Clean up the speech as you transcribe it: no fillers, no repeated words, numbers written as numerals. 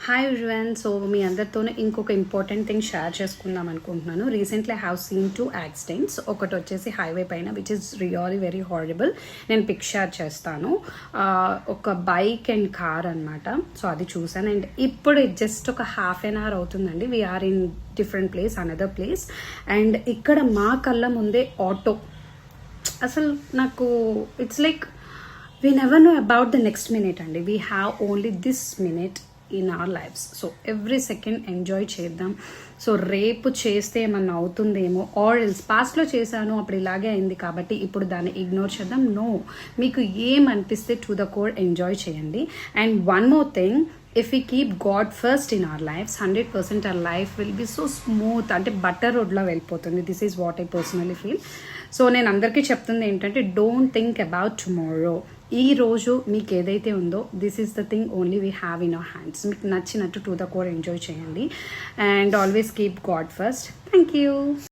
Hi everyone. So మీ అందరితోనే ఇంకొక ఇంపార్టెంట్ థింగ్ షేర్ చేసుకుందాం అనుకుంటున్నాను. Recently have seen 2 accidents. ఒకటి వచ్చేసి హైవే పైన which is really very horrible. నేను పిక్ షేర్ చేస్తాను. ఒక బైక్ అండ్ కార్ అనమాట. సో అది చూసాను. అండ్ ఇప్పుడు జస్ట్ ఒక హాఫ్ అన్ అవర్ అవుతుందండి. We are in different place, another place. And ఇక్కడ మా కళ్ళ ముందే ఆటో. అసలు నాకు it's like we never know about the next minute అండి. We have only this minute in our lives. So every second enjoy చేద్దాం. So రేపు చేస్తే ఏమన్నా అవుతుందేమో, ఆర్ ఎల్స్ పాస్ట్లో చేశాను అప్పుడు ఇలాగే అయింది కాబట్టి ఇప్పుడు దాన్ని ఇగ్నోర్ చేద్దాం. నో, మీకు ఏమనిపిస్తే టు ద కోర్ ఎంజాయ్ చేయండి. And one more thing, if we keep God first in our lives, 100% our life will be so smooth. అంటే బటర్ రోడ్లో వెళ్ళిపోతుంది. This is what I personally feel. So నేను అందరికీ చెప్తుంది ఏంటంటే, don't think about tomorrow. ఈ రోజు మీకు ఏదైతే ఉందో, this is the thing only we have in our hands. మీకు నచ్చినట్టు టు ద కోర్ ఎంజాయ్ చేయండి. And always keep God first. Thank you.